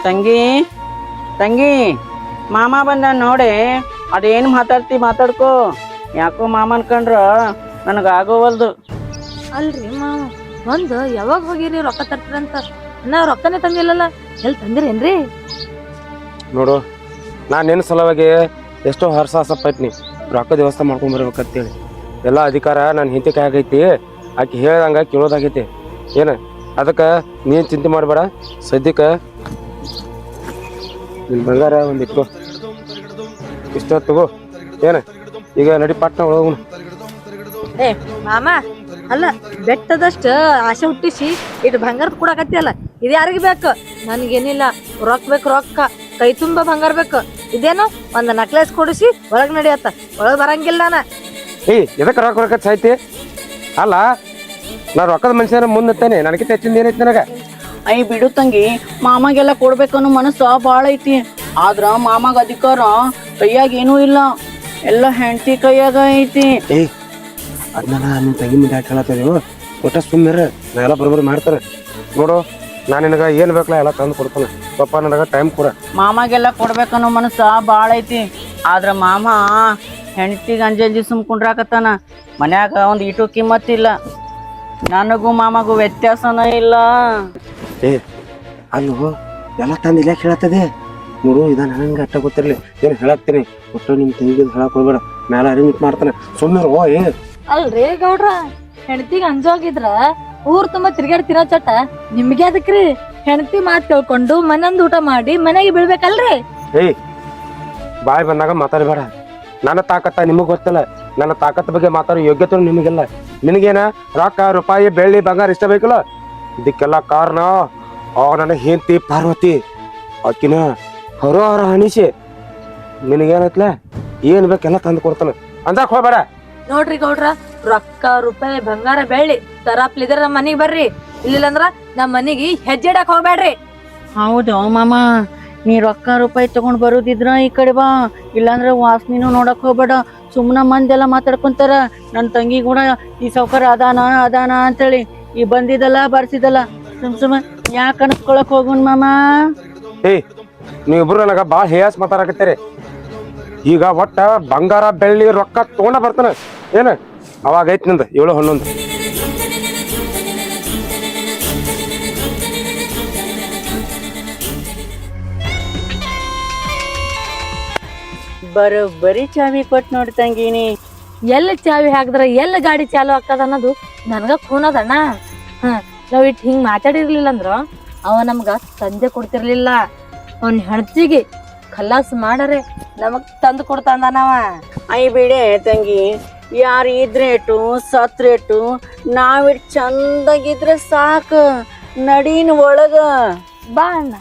ತಂಗಿ ತಂಗಿ ಮಾಮ ಬಂದ ನೋಡಿ. ಅದೇನು ಮಾತಾಡ್ಕೋ. ಯಾಕೋ ಮಾಮ ಅನ್ಕೊಂಡ್ರ ನನಗಾಗೋವಲ್ದು. ಅಲ್ರಿ ಮಾವ ಒಂದು ಯಾವಾಗ ಹೋಗಿರಿ ರೊಕ್ಕ ತರ್ತೀರಂತ? ನಾ ರೊಕ್ಕನೇ ತಂದಿಲ್ಲಲ್ಲ, ಎಲ್ಲಿ ತಂದಿರೇನ್ರಿ? ನೋಡು, ನಾನು ನಿನ್ನ ಸಲುವಾಗಿ ಎಷ್ಟೋ ಹರ್ಸಾಸ ಪಟ್ನಿ ರೊಕ್ಕದ ವ್ಯವಸ್ಥೆ ಮಾಡ್ಕೊಂಡ್ ಬರ್ಬೇಕಂತೇಳಿ. ಎಲ್ಲ ಅಧಿಕಾರ ನಾನು ಹಿಂತೆ ಕೈ ಆಗೈತಿ. ಆಕೆ ಹೇಳ್ದಂಗ ಕೇಳೋದಾಗೈತಿ ಏನು. ಅದಕ್ಕೆ ನೀನು ಚಿಂತೆ ಮಾಡಬೇಡ. ಸದ್ಯಕ್ಕೆ ನಿನ್ನ ಬಂಗಾರ ಒಂದು ಇಟ್ಕೋ, ಇಷ್ಟ ತಗೋ. ಏನು ಈಗ ನಡಿ ಪಟ್ನ ಹೋಗೋಣ. ಏ ಮಾಮ, ಅಲ್ಲ ಬೆಟ್ಟದಷ್ಟು ಆಸೆ ಹುಟ್ಟಿಸಿ ಇಟ್ಟು ಬಂಗಾರ ಕೊಡಕತ್ತಿ ಅಲ್ಲ, ಇದು ಯಾರಿಗೆ ಬೇಕು? ನನ್ಗೇನಿಲ್ಲ, ರೊಕ್ಕ ಬೇಕು, ರೊಕ್ಕ ಕೈ ತುಂಬ ಬಂಗಾರ ಬೇಕು. ಇದೇನು ಒಂದು ನಕ್ಲೆಸ್ ಕೊಡಿಸಿ ಒಳಗ್ ನಡಿಯತ್ತ, ಒಳಗ್ ಬರಂಗಿಲ್ಲ ನಾನ. ಎದಕ್ಕೆ ರೊಕ್ಕ ಸಾಯ್ತಿ? ಅಲ್ಲ, ನಾ ರೊಕ್ಕದ ಮನುಷ್ಯನ ಮುಂದತ್ತೇನೆ, ನನಗಿಂತ ಹೆಚ್ಚಿಂದ ಏನೈತಿ ನನಗೆ? ಬಿಡು ತಂಗಿ, ಮಾಮಾಗೆಲ್ಲ ಕೊಡ್ಬೇಕನ್ನೋ ಮನಸ್ಸು ಭಾಳ ಐತಿ. ಆದ್ರ ಮಾಮಾಗ ಅಧಿಕಾರ ಕೈಯಾಗ ಏನೂ ಇಲ್ಲ, ಎಲ್ಲ ಹೆಂಡತಿ ಕೈಯಾಗ ಐತಿ. ಅದನ್ನ ನಿನ್ನ ತಂಗಿ ಮುಂದೆ ಯಾಕೆ ಹೇಳತ್ತದೇವು? ಒಟ್ಟ ಸುಮ್ಮನೆ ನಾ ಎಲ್ಲ ಬರೋಬ್ಬರಿ ಮಾಡ್ತಾರೆ. ನೋಡು, ನಾನು ನಿನಗೆ ಏನು ಬೇಕಲ್ಲ ಎಲ್ಲ ತಂದು ಕೊಡ್ತಾನೆ. ಪಾಪ ನನಗೆ ಟೈಮ್ ಕೊಡ. ಮಾಮಾಗೆಲ್ಲ ಕೊಡ್ಬೇಕನ್ನೋ ಮನಸ್ಸು ಭಾಳ ಐತಿ. ಆದ್ರ ಮಾಮ ಹೆಂಡತಿಗೆ ಅಂಜಿ ಸುಮ್ಕೊಂಡ್ರಾಕತ್ತಾನ. ಮನ್ಯಾಗ ಒಂದು ಇಟು ಕಿಮ್ಮತ್ತಿಲ್ಲ. ನನಗೂ ಮಾಮಗೂ ವ್ಯತ್ಯಾಸನ ಇಲ್ಲ. ಅಲ್ಲೂ ಎಲ್ಲ ತಂದು ಇಲ್ಲ ಹೇಳತ್ತದೆ. ನೋಡು, ಇದ ನನಗೆ ಅಟ್ಟ ಗೊತ್ತಿರಲಿ ಏನು ಹೇಳಾಕ್ತೀನಿ. ಒಟ್ಟು ನಿಮ್ಮ ತಂಗಿಗೆ ಹೇಳಕ್ ಹೋಗ್ಬೇಡ, ಮೇಲೆ ಅರೇಂಜ್ ಮಾಡ್ತಾನೆ. ಸುಮ್ಮನೆ ಅಲ್ರಿ ಗೌಡ್ರ, ಹೆಂಡತಿಗೆ ಅಂಜೋಗಿದ್ರ ಊರ್ ತುಂಬಾ ತಿರ್ಗಾಡಿ ತಿನ್ನೋ ಚಟ ನಿಮ್ಗೆ ಅದಕ್ರಿ? ಹೆಂಡತಿ ಮಾತು ಕೇಳ್ಕೊಂಡು ಮನಂದ್ ಊಟ ಮಾಡಿ ಮನೆಗೆ ಬೀಳ್ಬೇಕಲ್ರಿ? ಬಾಯ್ ಬಂದಾಗ ಮಾತಾಡಬೇಡ. ನನ್ನ ತಾಕತ್ತ ನಿಮಗ್ ಗೊತ್ತಿಲ್ಲ, ನನ್ನ ತಾಕತ್ ಬಗ್ಗೆ ಮಾತಾಡೋ ಯೋಗ್ಯತೆ ನಿಮಗಿಲ್ಲ. ನಿನಗೇನ ರೊಕ್ಕ ರೂಪಾಯಿ ಬೆಳ್ಳಿ ಬಂಗಾರ ಇಷ್ಟ ಬೇಕಲ್ಲ? ಇದಕ್ಕೆಲ್ಲ ಕಾರಣ ನನ್ನ ಹೆಂಡತಿ ಪಾರ್ವತಿ. ಆಕಿನ ಹೊರ ಹಣಿಸಿ ನಿನಗೇನತ್ಲ ಏನ್ ಬೇಕೆಲ್ಲ ತಂದು ಕೊಡ್ತಾನೆ. ಅಂದಾಕ್ ಹೋಗ್ಬೇಡ. ನೋಡ್ರಿ ಗೌಡ್ರ, ರೊಕ್ಕ ರೂಪಾಯಿ ಬಂಗಾರ ಬೆಳ್ಳಿ ತರಾಪ್ಲಿದ್ರ ನಮ್ಮ ಮನಿಗ್ ಬರ್ರಿ, ಇಲ್ಲಿಲ್ಲ ಅಂದ್ರ ನಮ್ಮ ಮನಿಗೆ ಹೆಜ್ಜೆ ಇಡಕ್ ಹೋಗ್ಬೇಡ್ರಿ. ಹೌದು ಮಾಮ, ನೀ ರೊಕ್ಕ ರೂಪಾಯಿ ತಗೊಂಡ್ ಬರೋದಿದ್ರ ಈ ಕಡೆ ಬಾ, ಇಲ್ಲಾಂದ್ರೆ ವಾಸನಿನೂ ನೋಡಕ್ ಹೋಗ್ಬೇಡ. ಸುಮ್ಮನ ಮಂದೆಲ್ಲ ಮಾತಾಡ್ಕೊಂತಾರ ನನ್ನ ತಂಗಿ ಕೂಡ ಈ ಸೌಕರ್ಯ ಅದಾನ ಅಂತೇಳಿ. ಈ ಬಂದಿದ್ದಲ್ಲ ಬರ್ಸಿದಲ್ಲ ಸುಮ್ ಯಾಕೆ ಅನ್ಸ್ಕೊಳಕ್ ಹೋಗುನ್ ಮಾಮ. ನೀವಿಬ್ರು ನನಗ ಬಾಳ ಹೇಯಾಸ್ ಮಾತಾಡಕತ್ತೀರಿ. ಈಗ ಒಟ್ಟ ಬಂಗಾರ ಬೆಳ್ಳಿ ರೊಕ್ಕ ತಗೊಂಡ ಬರ್ತಾನೆ ಏನ? ಅವಾಗ ಐತ್ ನಿಂದ 7-11. ಬರೋಬ್ಬರಿ ಚಾವಿ ಕೊಟ್ಟು ನೋಡಿ ತಂಗಿನಿ. ಎಲ್ಲಿ ಚಾವಿ ಹಾಕಿದ್ರ ಎಲ್ಲಿ ಗಾಡಿ ಚಾಲು ಆಗ್ತದ ಅನ್ನೋದು ನನ್ಗ ಖೂನದಣ್ಣ. ನಾವ್ ಇಟ್ ಹಿಂಗ್ ಮಾತಾಡಿರ್ಲಿಲ್ಲ ಅಂದ್ರ ಅವ ನಮ್ಗ ತಂದೆ ಕೊಡ್ತಿರ್ಲಿಲ್ಲ. ಅವನ್ ಹೆಣ್ತಿಗೆ ಖಲಾಸ್ ಮಾಡರೆ ನಮಗ್ ತಂದು ಕೊಡ್ತಾನವ. ಬಿಡೆ ತಂಗಿ, ಯಾರು ಇದ್ರೇಟು ಸತ್ರೇಟು, ನಾವಿಟ್ ಚಂದಾಗಿದ್ರೆ ಸಾಕು. ನಡೀನ್ ಒಳಗ ಬಾ ಅಣ್ಣ.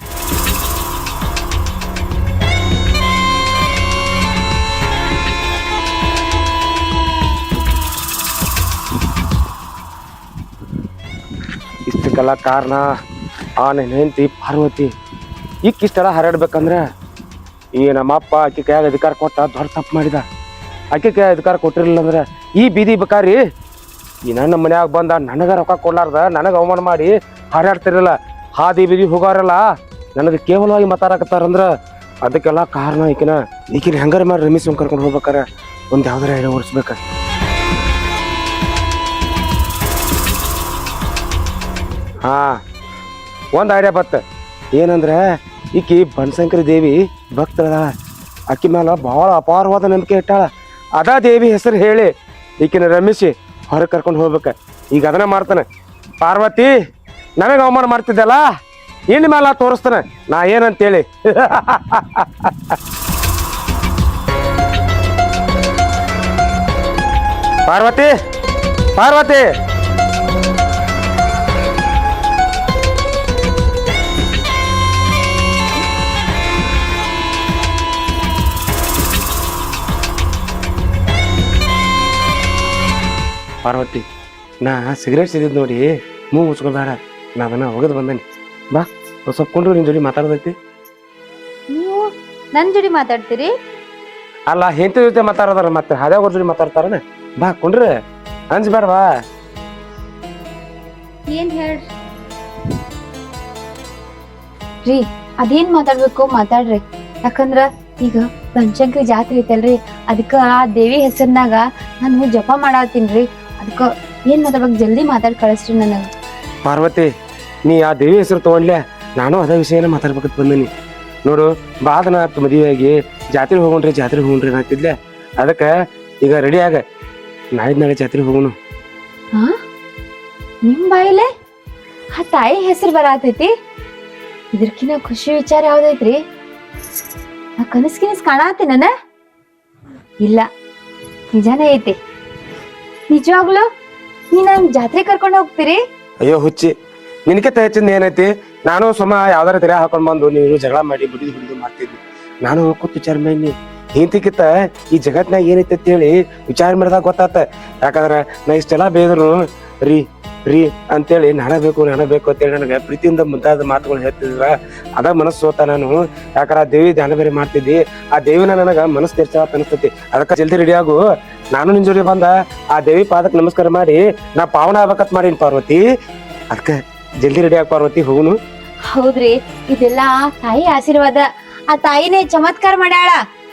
ಇಷ್ಟಕ್ಕೆಲ್ಲ ಕಾರಣ ನನ್ನ ಹೆಂಡತಿ ಪಾರ್ವತಿ. ಈಕಿಷ್ಟೆಲ್ಲ ಹರಡ್ಬೇಕಂದ್ರೆ ಈ ನಮ್ಮಪ್ಪ ಆಕೆ ಕೈಯಾಗ ಅಧಿಕಾರ ಕೊಟ್ಟ ದೊಡ್ಡ ತಪ್ಪು ಮಾಡಿದ. ಆಕೆ ಕೈಯಾಗ ಅಧಿಕಾರ ಕೊಟ್ಟಿರಲಿಲ್ಲ ಅಂದ್ರೆ ಈ ಬೀದಿ ಬೇಕಾರಿ ಈ ನನ್ನ ಮನ್ಯಾಗ ಬಂದ ನನಗ ರೊಕ್ಕ ಕೊಡ್ಲಾರ್ದ ನನಗೆ ಅವಮಾನ ಮಾಡಿ ಹಾರಾಡ್ತಿರಲ್ಲ. ಹಾದಿ ಬೀದಿ ಹೋಗಾರಲ್ಲ ನನಗೆ ಕೇವಲವಾಗಿ ಮಾತಾಡಕತ್ತಾರಂದ್ರ ಅದಕ್ಕೆಲ್ಲ ಕಾರಣ ಈಕಿನ ಹೆಂಗಾರ ಮಾಡಿ ರಮೇಶ್ ಕರ್ಕೊಂಡು ಹೋಗ್ಬೇಕಾರೆ ಒಂದು ಯಾವ್ದಾರ ಐಡಿಯಾ ಓಡಿಸ್ಬೇಕ. ಒಂದು ಐಡಿಯಾ ಬತ್ತ. ಏನಂದ್ರೆ ಈಕಿ ಬನಶಂಕರಿ ದೇವಿ ಭಕ್ತಳ, ಆಕಿ ಮೇಲೆ ಭಾಳ ಅಪಾರವಾದ ನಂಬಿಕೆ ಇಟ್ಟಾಳ. ಅದ ದೇವಿ ಹೆಸರು ಹೇಳಿ ಈಕಿನ ರಮೇಶಿ ಹೊರಗೆ ಕರ್ಕೊಂಡು ಹೋಗ್ಬೇಕ. ಈಗ ಅದನ್ನ ಮಾಡ್ತಾನೆ. ಪಾರ್ವತಿ ನನಗೆ ಅವಮಾನ ಮಾಡ್ತಿದ್ದಲ್ಲ, ಇನ್ ಮೇಲೆ ತೋರಿಸ್ತಾನೆ ನಾ ಏನಂತೇಳಿ. ಪಾರ್ವತಿ ಪಾರ್ವತಿ ಪಾರ್ವತಿ, ನಾ ಸಿಗರೇಟ್ ಸಿದಿದ್ ನೋಡಿ ಮೂಗು ಮುಚ್ಕೋಬೇಡ. ನಾ ಅದನ್ನ ಹೋಗದ್ ಬಂದೇನಿ. ಬಾ ಸ್ವಲ್ಪ ಕೊಂಡ್ರು ನಿನ್ ಜೋಡಿ ಮಾತಾಡೋದೈತಿ. ನೀವು ನನ್ ಜೋಡಿ ಮಾತಾಡ್ತೀರಿ? ಅಲ್ಲ, ಹೆಂಡತಿ ಜೊತೆ ಮಾತಾಡೋದಾರ ಮತ್ತೆ ಹದ್ಯಾಗ ಜೋಡಿ ಮಾತಾಡ್ತಾರನ. ಬಾ ಕೊಂಡ್ರಿ, ಅಂಜಬೇಡ. ಬಾ ಏನ್ ಹೇಳ್ರಿ ರೀ, ಅದೇನ್ ಮಾತಾಡ್ಬೇಕು ಮಾತಾಡ್ರಿ. ಯಾಕಂದ್ರ ಈಗ ಬನಶಂಕರಿ ಜಾತ್ರೆ ಐತಲ್ರಿ, ಅದಕ್ಕ ಆ ದೇವಿ ಹೆಸರ್ನಾಗ ನಾನು ಜಪ ಮಾಡಾತೀನ್ರಿ. ಅದಕ್ಕ ಏನ್ ಮಾತಾಡ್ಬೇಕು ಜಲ್ದಿ ಮಾತಾಡ್ ಕಳಿಸ್ರಿ ನನಗ. ಪಾರ್ವತಿ, ನೀ ಆ ದೇವಿ ಹೆಸರು ತಗೊಂಡ್ಲೆ, ನಾನು ಅದೇ ವಿಷಯನ ಮಾತಾಡ್ಬೇಕಂತ ಬಂದೀನಿ ನೋಡು. ಬಾದನ ಮದುವೆಯಾಗಿ ಜಾತ್ರೆಗೆ ಹೋಗೋಣ್ರಿ ಅಂತಿದ್ಲೆ. ಅದಕ್ಕೆ ಈಗ ರೆಡಿ ಆಗ, ನಾಳೆ ಜಾತ್ರೆಗೆ ಹೋಗೋಣ. ಹಾ, ನಿಮ್ ಬಾಯಿಲೆ ಆ ತಾಯಿ ಹೆಸರು ಬರಾತೈತಿ. ಇದ್ರಕಿನ ಖುಷಿ ವಿಚಾರ ಯಾವ್ದೈತ್ರಿ? ನಾ ಕನಸ್ ಕಾಣಾತಿ ನನ್ನ? ಇಲ್ಲ, ನಿಜಾನೇ ಐತಿ. ನಿಜವಾಗ್ಲು ನೀ ನನ್ ಜಾತ್ರೆ ಕರ್ಕೊಂಡು ಹೋಗ್ತೀರಿ? ಅಯ್ಯೋ ಹುಚ್ಚಿ, ನಿನಕಿಂತ ಹೆಚ್ಚಿಂದ ಏನೈತಿ? ನಾನು ಸುಮ್ಮ ಯಾವ್ದಾರ ತೆರೆ ಹಾಕೊಂಡ್ ಬಂದು ನೀನು ಜಗಳ ಮಾಡಿ ಬಿಡಿದು ಮಾಡ್ತಿದ್ವಿ. ನಾನು ಕೂತ್ ವಿಚಾರ ಮಾಡಿ ಹಿಂತಿಕಿತ್ತ ಈ ಜಗತ್ನಾಗ ಏನೈತಿ ಅಂತ ಹೇಳಿ ವಿಚಾರ ಮಾಡಿದಾಗ ಗೊತ್ತಾತ. ಯಾಕಂದ್ರ ನಾ ಇಷ್ಟೆಲ್ಲಾ ಬೇದ್ರು ರೀ ರೀ ಅಂತೇಳಿ ನಾನ ಬೇಕು ಅಂತೇಳಿ ನನಗೆ ಪ್ರೀತಿಯಿಂದ ಮುಂತಾದ ಮಾತುಗಳು ಹೇಳ್ತಿದ್ರ. ಅದ ಮನಸ್ಸು ಸೋತ ನಾನು. ಯಾಕಂದ್ರ ಆ ದೇವಿ ಧ್ಯಾನ ಬೇರೆ ಮಾಡ್ತಿದ್ದಿ. ಆ ದೇವಿನ ನನಗ ಮನಸ್ಸು ತೀರ್ಸ ಅನಿಸ್ತೈತಿ. ಅದಕ್ಕ ಜಲ್ದಿ ರೆಡಿ ಆಗು. ನಾನು ನಿನ್ ಜೋಡಿ ಬಂದ ಆ ದೇವಿ ಪಾದಕ್ಕೆ ನಮಸ್ಕಾರ ಮಾಡಿ ನಾ ಪಾವನ ಆಗ್ಬೇಕತ್ ಮಾಡೀನಿ ಪಾರ್ವತಿ. ಅದಕ್ಕ ಜಲ್ದಿ ರೆಡಿ ಆಗ ಪಾರ್ವತಿ, ಹೋಗುನು. ಹೌದ್ರಿ, ಇದೆಲ್ಲ ಆ ತಾಯಿ ಆಶೀರ್ವಾದ. ಆ ತಾಯಿನೇ ಚಮತ್ಕಾರ ಮಾಡ್ಯಾಳ.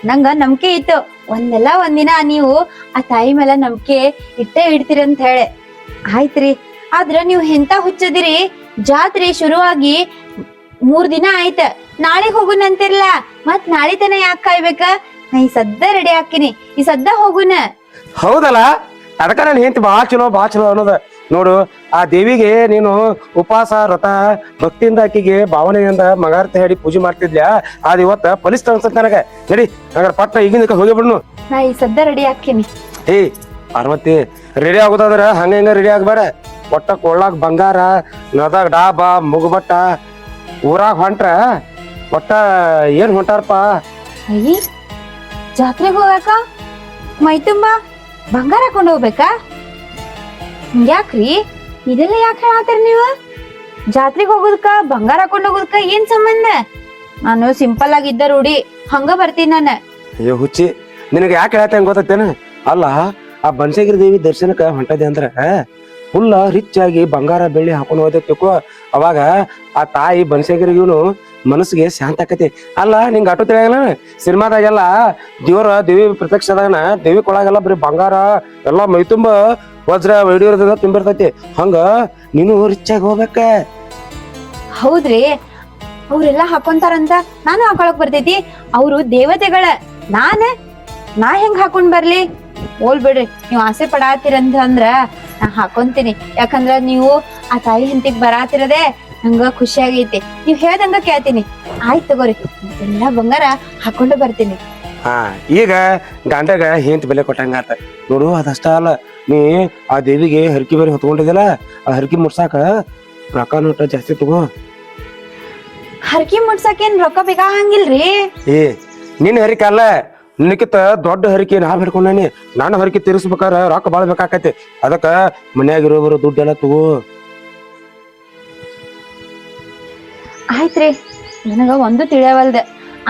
ನಂಗ ನಂಬಿಕೆ ಇತ್ತು, ಒಂದಲ್ಲ ಒಂದಿನ ನೀವು ಆ ತಾಯಿ ಮೇಲೆ ನಂಬಿಕೆ ಇಟ್ಟೇ ಇಡ್ತೀರಿ ಅಂತ ಹೇಳಿ. ಆಯ್ತ್ರಿ, ಆದ್ರ ನೀವು ಎಂತ ಹುಚ್ಚದಿರಿ. ಜಾತ್ರೆ ಶುರುವಾಗಿ 3 ದಿನ ಆಯ್ತ, ನಾಳೆಗ್ ಹೋಗುನ್ ಅಂತಿರ್ಲ. ಮತ್ ನಾಳೆ ತನ ಯಾಕೆ ಕಾಯ್ಬೇಕ? ನಾ ಈ ಸದ್ದ ರೆಡಿ ಹಾಕಿನಿ, ಈ ಸದ್ದ ಹೋಗುನ. ಹೌದಲ್ಲ, ಅದಕ್ಕ ನಾನು ಹೆಂಡತಿ ಭಾಳ ಚಲೋ ಅನ್ನೋದ ನೋಡು. ಆ ದೇವಿಗೆ ನೀನು ಉಪವಾಸ ವ್ರತ ಭಕ್ತಿಯಿಂದ ಆಕಿಗೆ ಭಾವನೆಯಿಂದ ಮಗಾರ್ತ ಹೇಳಿ ಪೂಜೆ ಮಾಡ್ತಿದ್ಲ್ಯಾ, ಅದ್ ಇವತ್ತ ಫಲಿಸ್ತ ಅನ್ಸತ್ ನನಗ. ನಡಿ ಹಂಗಾರ ಪಟ್ಟ ಈಗಿನ ಹೋಗಿ ಬಿಡ್ನು. ನಾ ಈ ಸದ್ದ ರೆಡಿ ಹಾಕಿನಿ. ಏ ಪಾರ್ವತಿ, ರೆಡಿ ಆಗೋದಾದ್ರ ಹಂಗ ರೆಡಿ ಆಗ್ಬೇಡ. ಒಟ್ಟ ಕೊಳ್ಳಾಗ ಬಂಗಾರ, ನದಾಗ ಡಾಬ ಮುಗುಬಟ್ಟ, ಊರಾಗ ಹೊಂಟ್ರ ಒಟ್ಟ ಏನ್ ಹೊಂಟಾರಪ್ಪ. ಅಯ್ಯಿ, ಜಾತ್ರೆಗೆ ಹೋಗಾಕ ಮೈ ತುಂಬಾ ಬಂಗಾರ ಹಾಕೊಂಡು ಹೋಗ್ಬೇಕಾ? ಯಾಕ್ರಿ ಇದೆಲ್ಲ ಯಾಕೆ ಹೇಳತ್ತೀರಿ ನೀವು? ಜಾತ್ರೆಗೆ ಹೋಗೋದಕ್ಕ ಬಂಗಾರ ಹಾಕೊಂಡು ಹೋಗೋದಕ್ಕ ಏನ್ ಸಂಬಂಧ? ನಾನು ಸಿಂಪಲ್ ಆಗಿದ್ದ ರೂಢಿ, ಹಂಗ ಬರ್ತೀನಿ ನಾನು. ಅಯ್ಯೋ ಹುಚ್ಚಿ, ನಿನಗೆ ಯಾಕೆ ಹೇಳ್ತೇನೆ ಗೊತ್ತೇನ? ಅಲ್ಲ, ಆ ಬನಶಂಕರಿ ದೇವಿ ದರ್ಶನಕ್ಕ ಹೊಂಟದೆ ಅಂದ್ರ ಫುಲ್ ರಿಚ್ ಆಗಿ ಬಂಗಾರ ಬೆಳ್ಳಿ ಹಾಕೊಂಡು ಹೋದೆ ತಿಳ್ಕೊ. ಅವಾಗ ಆ ತಾಯಿ ಬನಶಂಕರಿಗೂನು ಮನಸ್ಸಿಗೆ ಶಾಂತ ಆಕತಿ. ಅಲ್ಲ, ನಿಂಗೆ ಆಟೋ ತಿಳಿಯಲ್ಲ, ಸಿನಿಮಾದಾಗೆಲ್ಲ ದೇವಿ ಪ್ರತ್ಯಕ್ಷ ಅದಾಗನ ದೇವಿ ಕೊಳಗೆಲ್ಲ ಬರೀ ಬಂಗಾರ ಎಲ್ಲಾ ಮೈ ತುಂಬ ವಜ್ರ ವೈಡೂರ್ಯದಿಂದ ತುಂಬಿರ್ತೈತಿ. ಹಂಗ ನೀನು ರಿಚ್ ಆಗಿ ಹೋಗ್ಬೇಕ. ಹೌದ್ರಿ, ಅವ್ರೆಲ್ಲಾ ಹಾಕೊಂತಾರಂತ ನಾನು ಹಾಕೊಳಕ್ ಬರ್ತೈತಿ? ಅವ್ರು ದೇವತೆಗಳ, ನಾ ಹೆಂಗ್ ಹಾಕೊಂಡ್ ಬರ್ಲಿ? ಹೋಲ್ ಬಿಡ್ರಿ, ನೀವ್ ಆಸೆ ಪಡಾತಿರಂತ ಅಂದ್ರ ನಾ ಹಾಕೊಂತೀನಿ. ಯಾಕಂದ್ರ ನೀವು ಆ ತಾಯಿ ಹಿಂತಿಗ್ ಬರಾತಿರದೆ ನಂಗ ಖುಷಿ ಆಗೈತಿ. ನೀವ್ ಹೇಳ್ದಂಗ ಕೇಳ್ತೀನಿ. ಆಯ್ತು ತಗೋರಿ, ಎಲ್ಲಾ ಬಂಗಾರ ಹಾಕೊಂಡು ಬರ್ತೀನಿ. ಹಾ, ಈಗ ಗಂಡಗ ಹೆಂತ ಬೆಲೆ ಕೊಟ್ಟಂಗ ಆತ ನೋಡು. ಅದಷ್ಟ ಅಲ್ಲ, ನೀ ಆ ದೇವಿಗೆ ಹರಕಿ ಬೇರೆ ಹೊತ್ಕೊಂಡಿದ್ದಿಲ್ಲ, ಆ ಹರಕಿ ಮುಡ್ಸಾಕ ರೊಕ್ಕ ನೋಟ ಜಾಸ್ತಿ ತಗೋ. ಹರಕಿ ಮುಟ್ಸಕೇನ್ ರೊಕ್ಕ ಬೇಕಾಗಂಗಿಲ್ರಿ. ಏ ನಿನ್ನ ಹರಿಕೆ ಅಲ್ಲ, ನಿನಕಿತ್ತ ದೊಡ್ಡ ಹರಿಕೆ ನಾ ಹಿಡ್ಕೊಂಡೇನಿ. ನಾನು ಹರಿಕೆ ತೀರಿಸ್ಬೇಕಾರ ರೊಕ್ಕ ಬಾಳ ಬೇಕಾಕೈತಿ. ಅದಕ್ಕ ಮನ್ಯಾಗಿರೋಬರು ದುಡ್ಡೆಲ್ಲ ತಗೋ. ಆಯ್ತ್ರಿ, ನನಗ ಒಂದು ತಿಳಿಯವಲ್ದ.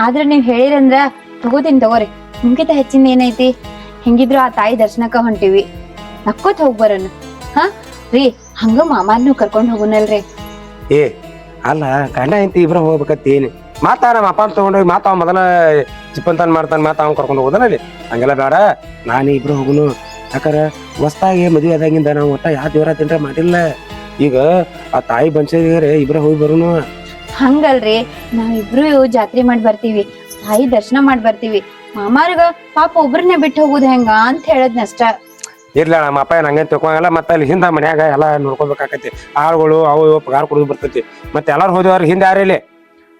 ಆದ್ರ ನೀವ್ ಹೇಳಿರಂದ್ರ ತಗೋತೀನಿ ತಗೋರಿ. ನಿಮ್ಗಿಂತ ಹೆಚ್ಚಿಂದ ಏನೈತಿ? ಹೆಂಗಿದ್ರು ಆ ತಾಯಿ ದರ್ಶನಕ್ಕ ಹೊಂಟಿವಿ, ನಕ್ಕೋತ್ ಹೋಗ್ ಬರೋಣ. ಹಾ ರೀ, ಹಂಗ ಮಾಮಾರ್ನು ಕರ್ಕೊಂಡ್ ಹೋಗುನಲ್ರಿ. ಏ ಅಲ್ಲ, ಗಂಡ ಹೆಂಡತಿ ಇಬ್ರ ಹೋಗ್ಬೇಕತ್ತೇನಿ. ಮಾತಾ ನಮ್ಮ ಅಪ್ಪ ತಗೊಂಡೋಗಿ ಮಾತಾವ ಮೊದಲ ಚಿಪ್ಪಂತಾನ ಮಾಡ್ತಾನ, ಮಾತಾ ಅವ್ನು ಕರ್ಕೊಂಡು ಹೋಗೋದನಲ್ಲಿ. ಹಂಗೆಲ್ಲ ಬೇಡ, ನಾನು ಇಬ್ರು ಹೋಗುನು. ಯಾಕಂದ್ರ ಹೊಸ್ತಾಗಿ ಮದುವೆ ಆದಾಗಿಂದ ನಾವು ಒಟ್ಟ ಯಾವ ದೇವರ ತಿಂಡ್ರ ಮಾಡಿಲ್ಲ. ಈಗ ಆ ತಾಯಿ ಬನ್ಸಿದ್ರೆ ಇಬ್ರ ಹೋಗಿ ಬರೋನು. ಹಂಗಲ್ರಿ, ನಾವಿಬ್ರು ಜಾತ್ರೆ ಮಾಡಿ ಬರ್ತೀವಿ, ತಾಯಿ ದರ್ಶನ ಮಾಡಿ ಬರ್ತೀವಿ. ಮಾಮಾರ್ಗ ಪಾಪ ಒಬ್ರನ್ನೇ ಬಿಟ್ಟು ಹೋಗುದ್ ಹೆಂಗ ಅಂತ ಹೇಳದ್ನಷ್ಟ. ಇರ್ಲ, ನಮ್ಮ ಅಪ್ಪ ಏನ್ ಹಂಗೇನ್ ತಿಳ್ಕೊಂಗಲ್ಲ. ಮತ್ತೆ ಅಲ್ಲಿ ಹಿಂದ ಮನ್ಯಾಗ ಎಲ್ಲಾ ನೋಡ್ಕೋಬೇಕಾಕತಿ. ಆಳುಗಳು ಅವು ಇವು ಪಗಾರ ಕೊಡೋದು ಬರ್ತೈತಿ. ಮತ್ತೆ ಎಲ್ಲಾರು ಹೋದವ್ರ ಹಿಂದೆ ಯಾರಿಲ್ಲ.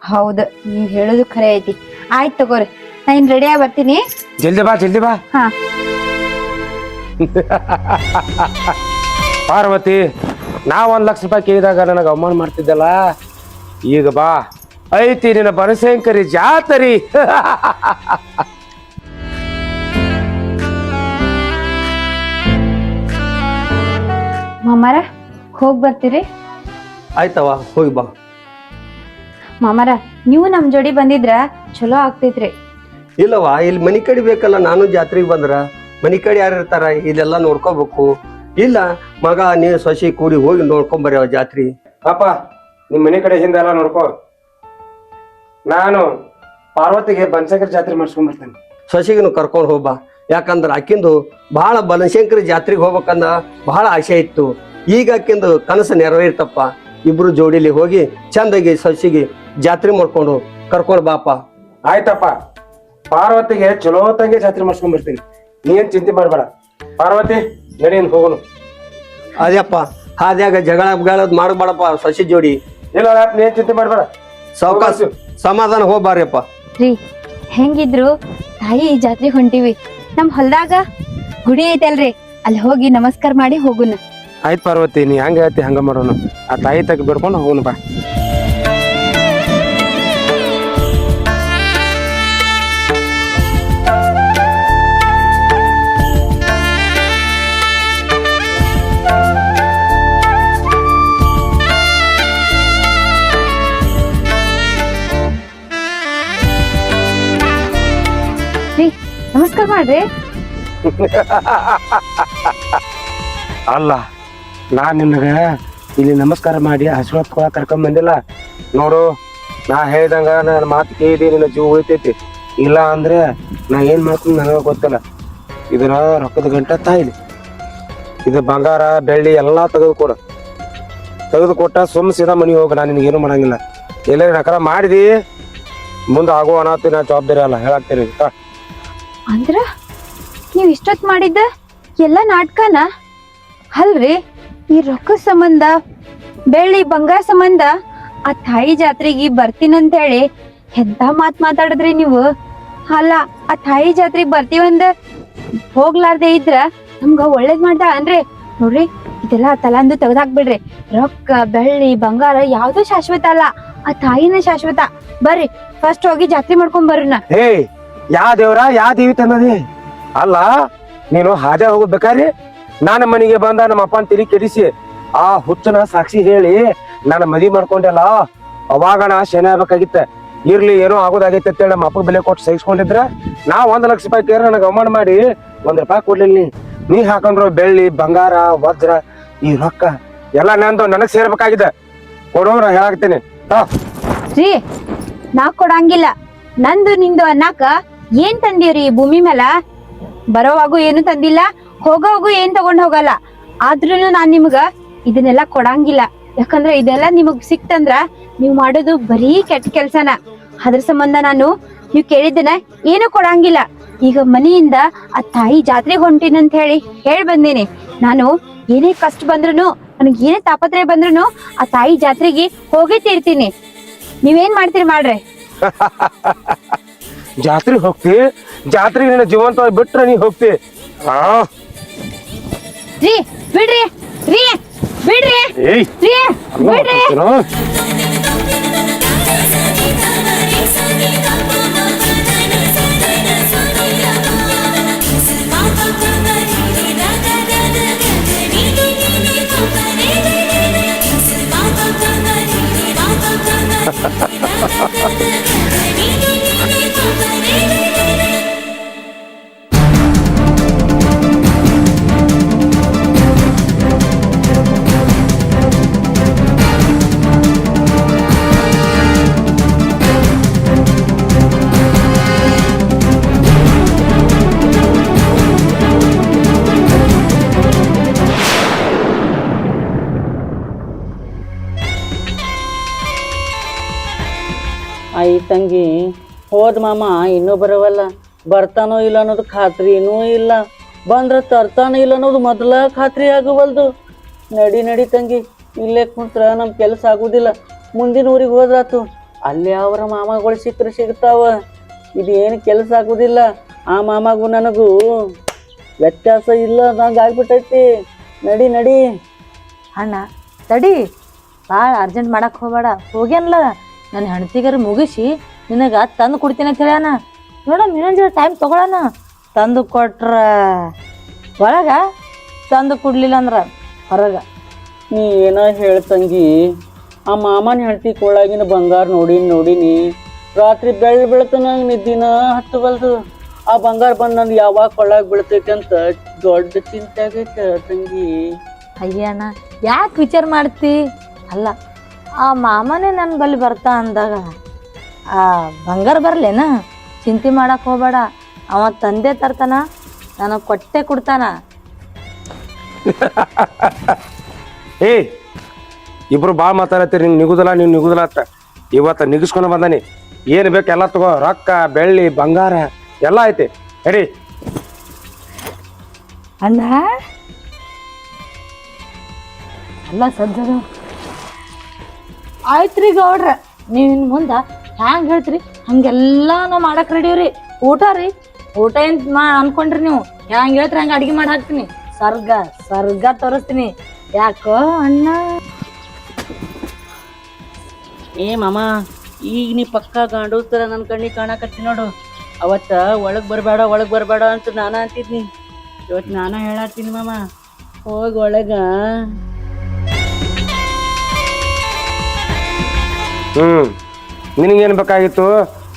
ಹೌದು, ನೀವ್ ಹೇಳುದು ಖರೆ ಐತಿ. ಆಯ್ತು ತಗೋರಿ, ನಾ ಇನ್ ರೆಡಿ ಆಗಿ ಬರ್ತೀನಿ. ಜಲ್ದಿ ಬಾ. ಹಾ ಪಾರ್ವತಿ, ನಾ 1 ಲಕ್ಷ ರೂಪಾಯಿ ಕೇಳಿದಾಗ ನನಗ ಅವಮಾನ ಮಾಡ್ತಿದ್ದಲ್ಲ, ಈಗ ಬಾ ಐತಿ ನಿನ್ನ ಬನಶಂಕರಿ ಜಾತರಿ. ಮಾಮಾರ ಹೋಗ್ ಬರ್ತೀರಿ? ಆಯ್ತವ, ಹೋಗಿ ಬಾ. ಮಾಮಾರ, ನೀವು ನಮ್ ಜೋಡಿ ಬಂದಿದ್ರ ಚಲೋ ಆಗ್ತೈತ್ರಿ. ಇಲ್ಲವ, ಇಲ್ಲಿ ಮನಿ ಕಡೆ ಬೇಕಲ್ಲ. ನಾನು ಜಾತ್ರೆಗೆ ಬಂದ್ರ ಮನಿ ಕಡೆ ಯಾರು ಇರ್ತಾರ, ಇಲ್ಲೆಲ್ಲ ನೋಡ್ಕೋಬೇಕು. ಇಲ್ಲ ಮಗ ನೀವ್ ಸೊಸಿ ಕೂಡಿ ಹೋಗಿ ನೋಡ್ಕೊಂಬರ್ಯಾವ ಜಾತ್ರಿ. ಪಾಪ ನಿಮ್ ಮನೆ ಕಡೆ ಹಿಂದೆ ಎಲ್ಲ ನೋಡ್ಕೋ. ನಾನು ಪಾರ್ವತಿಗೆ ಬನಶಂಕರಿ ಜಾತ್ರೆ ಮಾಡಿಸ್ಕೊಂಡ್ ಬರ್ತೇನೆ. ಸೊಸೆಗಿನ ಕರ್ಕೊಂಡು ಹೋಗ್ಬಾ. ಯಾಕಂದ್ರೆ ಆಕಿಂದು ಬಹಳ ಬನಶಂಕರಿ ಜಾತ್ರೆಗೆ ಹೋಗ್ಬೇಕಂದ ಬಹಳ ಆಸೆ ಇತ್ತು. ಈಗ ಆಕಿಂದು ಕನಸು ನೆರವೇರ್ತಪ್ಪ. ಇಬ್ರು ಜೋಡಿಲಿ ಹೋಗಿ ಚಂದಾಗಿ ಸೊಸೆಗೆ ಜಾತ್ರೆ ಮಾಡ್ಕೊಂಡು ಕರ್ಕೊಂಡು ಬಾಪ. ಆಯ್ತಪ್ಪ, ಪಾರ್ವತಿಗೆ ಚಲೋ ತಂಗೆ ಜಾತ್ರೆ ಮಾಡಿಸ್ಕೊಂಡ್ ಬರ್ತೀನಿ. ನೀನ್ ಚಿಂತೆ ಮಾಡಬೇಡ. ಪಾರ್ವತಿ ನಡಿ ಹೋಗೋನು. ಅದೇಪ್ಪ ಹಾದ್ಯಾಗ ಜಗಳ ಮಾಡಬೇಡಪ್ಪ ಸೊಸೆ ಜೋಡಿ. ಇಲ್ಲ ನೀನ್ ಚಿಂತೆ ಮಾಡಬೇಡ. ಸಾವಕಾಶ ಸಮಾಧಾನ ಹೋಗ್ಬಾರ್ಯಪ್ಪ. ರೀ ಹೆಂಗಿದ್ರು ತಾಯಿ ಜಾತ್ರೆಗೆ ಹೊಂಟಿವಿ. ನಮ್ ಹೊಲ್ದಾಗ ಗುಡಿ ಐತಲ್ರಿ, ಅಲ್ಲಿ ಹೋಗಿ ನಮಸ್ಕಾರ ಮಾಡಿ ಹೋಗುನ. ಆಯ್ತು ಪಾರ್ವತಿ, ನೀ ಹಂಗ ಹೇಳ್ತಿ ಹಂಗ ಮಾಡೋನು. ಆ ತಾಯಿ ತಗ ಬಿಡ್ಕೊಂಡು ಹೋಗೋನು ಬಾ. ರೀ ನಮಸ್ಕಾರ ಮಾಡ್ರಿ. ಅಲ್ಲ, ನಾನ್ ನಿನಗ ಇಲ್ಲಿ ನಮಸ್ಕಾರ ಮಾಡಿ ಆಶೀರ್ವಾದ ಕರ್ಕೊಂಡ್ ಬಂದಿಲ್ಲ ನೋಡು. ನಾ ಹೇಳ್ದಂಗ ನನ್ನ ಮಾತು ಕೇಳಿ ನಿನ್ನ ಜೀವ ಉಳಿತೈತಿ. ಇಲ್ಲ ಅಂದ್ರೆ ನಾ ಏನ್ ಮಾಡ್ತೀನಿ ನನಗ ಗೊತ್ತಿಲ್ಲ. ಇದನ್ನ ರೊಕ್ಕದ ಗಂಟ ತಾಯಿಲಿ, ಇದು ಬಂಗಾರ ಬೆಳ್ಳಿ ಎಲ್ಲಾ ತೆಗೆದು ಕೊಟ್ಟ ಸುಮ್ ಸೀದಾ ಮನಿ ಹೋಗ. ನಾ ನಿನಗೇನು ಮಾಡಂಗಿಲ್ಲ. ಎಲ್ಲರೂ ನಕರ ಮಾಡಿದಿ ಮುಂದೆ ಆಗೋ ಅನಾತಿ ನಾ ಜವಾಬ್ದಾರಿ ಅಲ್ಲ ಹೇಳಾಕ್ತೇನೆ. ಅಂದ್ರ ನೀವ್ ಇಷ್ಟೊತ್ ಮಾಡಿದ್ದ ಎಲ್ಲ ನಾಟಕನ ಅಲ್ರಿ? ಈ ರೊಕ್ಕ ಸಂಬಂಧ ಬೆಳ್ಳಿ ಬಂಗಾರ ಸಂಬಂಧ ಆ ತಾಯಿ ಜಾತ್ರೆಗೆ ಬರ್ತೀನಂತ ಹೇಳಿ ಎಂತ ಮಾತಾಡಿದ್ರಿ ನೀವು. ಅಲ್ಲ, ಆ ತಾಯಿ ಜಾತ್ರೆಗೆ ಬರ್ತೀವಂದ ಹೋಗ್ಲಾರ್ದೆ ಇದ್ರ ನಮ್ಗ ಒಳ್ಳೇದ್ ಮಾಡ್ದ ಅನ್ರಿ. ನೋಡ್ರಿ, ಇದೆಲ್ಲ ತಲಂದು ತೆಗ್ದಾಕ್ಬಿಡ್ರಿ. ರೊಕ್ಕ ಬೆಳ್ಳಿ ಬಂಗಾರ ಯಾವ್ದು ಶಾಶ್ವತ ಅಲ್ಲ, ಆ ತಾಯಿನ ಶಾಶ್ವತ. ಬರ್ರಿ ಫಸ್ಟ್ ಹೋಗಿ ಜಾತ್ರೆ ಮಾಡ್ಕೊಂಡ್ ಬರ್ರಿನ. ಹೇ, ಯಾ ದೇವ್ರ ಯಾ ದೇವಿ ತನ್ನದಿ ಅಲ್ಲ. ನೀನು ಹಾದೆ ಹೋಗ್ಬೇಕಾರಿ ನನ್ನ ಮನೆಗೆ ಬಂದ ನಮ್ಮ ಅಪ್ಪನ ತಿರಿ ಕೆಡಿಸಿ ಆ ಹುಚ್ಚನ ಸಾಕ್ಷಿ ಹೇಳಿ ನಾನು ಮದ್ವಿ ಮಾಡ್ಕೊಂಡೆಲ್ಲ. ಅವಾಗ ನಾ ಶನಿ ಆಗ್ಬೇಕಾಗಿತ್ತ. ಇರ್ಲಿ ಏನೋ ಆಗೋದಾಗೈತೆ ಅಂತೇಳಿ ನಮ್ಮ ಅಪ್ಪ ಬೆಲೆ ಕೊಟ್ಟು ಸಹಿಸ್ಕೊಂಡಿದ್ರ ನಾ 1 ಲಕ್ಷ ರೂಪಾಯಿ ಕೇರ ನನಗೆ ಅವಮಾನ ಮಾಡಿ 1 ರೂಪಾಯಿ ಕೊಡ್ಲಿಲ್ಲ. ನೀ ಹಾಕೊಂಡ್ರು ಬೆಳ್ಳಿ ಬಂಗಾರ ವಜ್ರ ಈ ರೊಕ್ಕ ಎಲ್ಲ ನಂದು ನನಗ್ ಸೇರ್ಬೇಕಾಗಿದೆ. ಕೊಡೋರ ಹೇಳಾಕ್ತೇನೆ. ರೀ ನಾ ಕೊಡಂಗಿಲ್ಲ. ನಂದು ನಿಂದು ಅನ್ನಕ ಏನ್ ತಂದಿವ್ರಿ ಈ ಭೂಮಿ ಮೇಲ? ಬರೋವಾಗೂ ಏನು ತಂದಿಲ್ಲ, ಹೋಗೋವಾಗೂ ಏನ್ ತಗೊಂಡ್ ಹೋಗಲ್ಲ. ಆದ್ರೂನು ನಾನ್ ನಿಮ್ಗ ಇದನ್ನೆಲ್ಲ ಕೊಡಂಗಿಲ್ಲ. ಯಾಕಂದ್ರ ಇದೆಲ್ಲ ನಿಮಗ್ ಸಿಕ್ತಂದ್ರ ನೀವ್ ಮಾಡೋದು ಬರೀ ಕೆಟ್ಟ ಕೆಲ್ಸನ. ಅದ್ರ ಸಂಬಂಧ ನಾನು ನೀವ್ ಕೇಳಿದ್ದನ ಏನು ಕೊಡಂಗಿಲ್ಲ. ಈಗ ಮನೆಯಿಂದ ಆ ತಾಯಿ ಜಾತ್ರೆಗೆ ಹೊಂಟಿನಂತ ಹೇಳಿ ಬಂದೀನಿ. ನಾನು ಏನೇ ಕಷ್ಟ ಬಂದ್ರು, ನನಗ್ ಏನೇ ತಾಪತ್ರಯ ಬಂದ್ರು ಆ ತಾಯಿ ಜಾತ್ರೆಗೆ ಹೋಗೇ ತೀರ್ತೀನಿ. ನೀವೇನ್ ಮಾಡ್ತೀರಿ ಮಾಡ್ರಿ. ಜಾತ್ರೆಗೆ ಹೋಗ್ತಿ, ಜಾತ್ರೆಗೆ ನಿನ್ನ ಜೀವಂತವಾಗಿ ಬಿಟ್ರೆ ನೀ ಹೋಗ್ತಿ. ರೀ ಬಿಡ್ರಿ, ರೀ ಬಿಡ್ರಿ, ಏಯ್ ರೀ ಬಿಡ್ರಿ. ಆಯಿ ತಂಗಿ ಹೋದ್ ಮಾಮ ಇನ್ನೂ ಬರವಲ್ಲ. ಬರ್ತಾನೋ ಇಲ್ಲ ಅನ್ನೋದು ಖಾತ್ರಿನೂ ಇಲ್ಲ. ಬಂದ್ರ ತರ್ತಾನೋ ಇಲ್ಲ ಅನ್ನೋದು ಮೊದಲ ಖಾತ್ರಿ ಆಗುವಲ್ದು. ನಡಿ ತಂಗಿ, ಇಲ್ಲೇ ಕುಂತ್ರ ನಮ್ ಕೆಲಸ ಆಗುದಿಲ್ಲ. ಮುಂದಿನ ಊರಿಗೆ ಹೋದ್ರಾತು, ಅಲ್ಲಿ ಅವರ ಮಾಮಗಳು ಸಿಗ್ತಾವ. ಇದೇನು ಕೆಲಸ ಆಗುದಿಲ್ಲ. ಆ ಮಾಮಗೂ ನನಗೂ ವ್ಯತ್ಯಾಸ ಇಲ್ಲ ನಂಗೆ ಆಗ್ಬಿಟ್ಟೈತಿ. ನಡಿ ಅಣ್ಣ ತಡಿ, ಭಾಳ ಅರ್ಜೆಂಟ್ ಮಾಡಕ್ ಹೋಗ್ಬೇಡ. ಹೋಗ್ಯಾನಲ್ಲ ನನ್ನ ಹೆಣ್ತಿಗಾರ ಮುಗಿಸಿ ನಿನಗ ತಂದು ಕೊಡ್ತೀನಿ ಅಂತ ಹೇಳ್ಯಾನ. ನೋಡಮ್ ಇನ್ನೊಂದು ಟೈಮ್ ತಗೊಳಣ. ತಂದು ಕೊಟ್ರ ಒಳಗ, ತಂದು ಕೊಡ್ಲಿಲ್ಲ ಅಂದ್ರ ಹೊರಗ. ನೀ ಏನೋ ಹೇಳ್ತಂಗಿ, ಆ ಮಾಮನ ಹೆಂಡತಿ ಕೊಳಗಿನ ಬಂಗಾರ ನೋಡಿನಿ. ರಾತ್ರಿ ಬೆಳತನ ನಿದ್ದಿನ ಹತ್ತಬಲ್ದು. ಆ ಬಂಗಾರ ಬಂದು ನಂದು ಯಾವಾಗ ಕೊಳ್ಳಾಗ ಬೀಳ್ತೈತಿ ಅಂತ ದೊಡ್ಡ ಚಿಂತೆ ಆಗೈತೆ ತಂಗಿ. ಅಯ್ಯಣ್ಣ ಯಾಕೆ ವಿಚಾರ ಮಾಡ್ತಿ? ಅಲ್ಲ, ಆ ಮಾಮನೇ ನನ್ನ ಬಳಿ ಬರ್ತಾ ಅಂದಾಗ ಆ ಬಂಗಾರ ಬರ್ಲೇನ ಚಿಂತೆ ಮಾಡಕ್ ಹೋಗ್ಬೇಡ. ಅವ ತಂದೆ ತರ್ತಾನ, ನನಗ್ ಕೊಟ್ಟೆ ಕೊಡ್ತಾನ. ಏ ಇಬ್ರು ಭಾಳ ಮಾತಾಡತ್ತೀರಿ, ನಿಂಗೆ ನಿಗುದಲ್ಲ ನೀವು ನಿಗುದಲ್ಲ ಅಂತ. ಇವತ್ತು ನಿಗಿಸ್ಕೊಂಡು ಬಂದಾನಿ. ಏನು ಬೇಕು ಎಲ್ಲ ತಗೋ, ರೊಕ್ಕ ಬೆಳ್ಳಿ ಬಂಗಾರ ಎಲ್ಲ ಐತಿ. ಹೇಳಿ ಅಣ್ಣ ಅಲ್ಲ ಸಜ್ಜರು ಆಯ್ತ್ರಿ ಗೌಡ್ರ, ನೀವ್ ಇನ್ ಮುಂದ ಹ್ಯಾಂಗ ಹೇಳ್ತೀರಿ ಹಂಗೆಲ್ಲಾ ನಾವ್ ಮಾಡಕ್ ರೆಡಿವ್ರಿ. ಊಟ ರೀ, ಊಟ ಏನ್ ಅನ್ಕೊಂಡ್ರಿ ನೀವು? ಹ್ಯಾಂಗ ಹೇಳ್ತೀರಿ ಹಂಗ ಅಡಿಗೆ ಮಾಡಿ ಹಾಕ್ತೀನಿ. ಸರ್ಗ ಸರ್ಗ ತೋರಿಸ್ತೀನಿ. ಯಾಕೋ ಅಣ್ಣ? ಏ ಮಾಮ, ಈಗ ನೀ ಪಕ್ಕ ಗಾಂಡೂಸ್ತರ ನನ್ನ ಕಣ್ಣಿಗೆ ಕಾಣಕತ್ತಿ ನೋಡು. ಅವತ್ತ ಒಳಗೆ ಬರಬೇಡ ಅಂತ ನಾನ ಅಂತಿದ್ನಿ. ಇವತ್ತು ನಾನ ಹೇಳತ್ತೀನಿ ಮಾಮ, ಹೋಗಿ ಒಳಗ. ನಿನಗೇನು ಬೇಕಾಗಿತ್ತು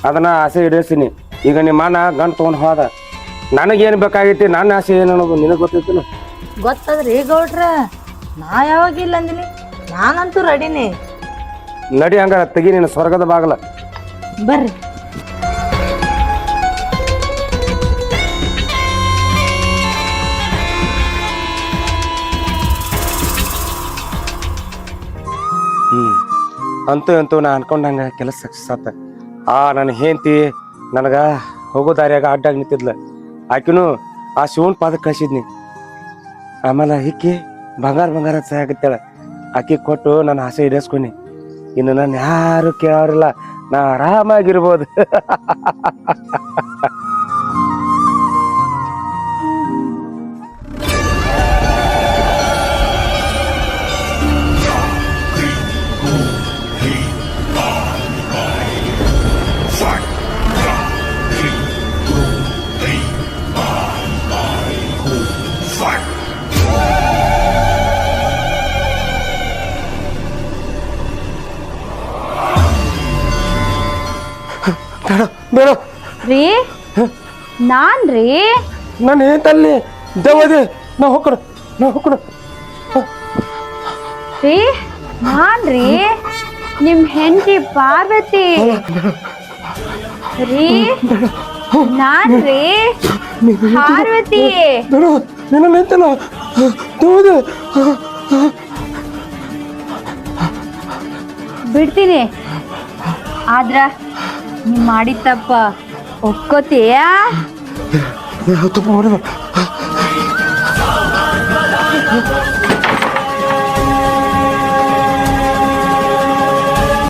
ಅದನ್ನ ಆಸೆ ಈಡೇರಿಸ್ತೀನಿ. ಈಗ ನಿಮ್ಮ ಅಣ್ಣ ಗಂಟು ತೊಗೊಂಡು ಹೋದ, ನನಗೇನು ಬೇಕಾಗಿತ್ತು, ನನ್ನ ಆಸೆ ಏನು ಅನ್ನೋದು ನಿನಗೆ ಗೊತ್ತಿತ್ತು. ಗೊತ್ತದ್ರಿ ಗೌಡ್ರ, ನಾ ಯಾವಾಗಿಲ್ಲ ಅಂದಿನಿ? ನಾನಂತೂ ರೆಡಿನಿ. ನಡಿ ಹಂಗ ತೆಗಿ ನೀನು ಸ್ವರ್ಗದ ಬಾಗಲ. ಬರ್ರಿ. ಅಂತೂ ನಾ ಅನ್ಕೊಂಡಂಗ ಕೆಲಸ ಸಕ್ಸಸ್ ಆತ. ನನ್ನ ಹೆಂಡತಿ ನನಗ ಹೋಗೋ ದಾರಿಯಾಗ ಅಡ್ಡಾಗಿ ನಿಂತಿದ್ಲ. ಆಕಿನೂ ಆ ಶಿವನ್ ಪಾದಕ್ಕೆ ಕಳ್ಸಿದ್ನಿ. ಆಮೇಲೆ ಹಿಕ್ಕಿ ಬಂಗಾರ ಸಹಾಯಕತ್ತಾಳ. ಆಕಿ ಕೊಟ್ಟು ನನ್ನ ಆಸೆ ಈಡೇರಿಸ್ಕೊನಿ. ಇನ್ನು ನಾನು ಯಾರು ಕೇಳೋರಿಲ್ಲ, ನಾ ಆರಾಮಾಗಿರ್ಬೋದು. ಬೇಡ ರೀ ನಾನ್ರಿ ನಾನು ಹೇಳ್ತಲ್ಲಿ ದೇವದೆ ನಾ ಹೋಗ್ಕೊಡು. ರೀ ನಾನ್ರಿ ನಿಮ್ ಹೆಂಡತಿ ಪಾರ್ವತಿ ರೀ. ನಾನ್ರಿ ಪಾರ್ವತಿ. ಬೇಡ ನೀನು ನಿಂತಲ್ಲ ದೇವದೆ. ಬಿಡ್ತೀನಿ, ಆದ್ರ ನೀ ಮಾಡಿದ ತಪ್ಪ ಒಪ್ಕೋತೀಯಾ? ತಪ್ಪು ಮಾಡಿದ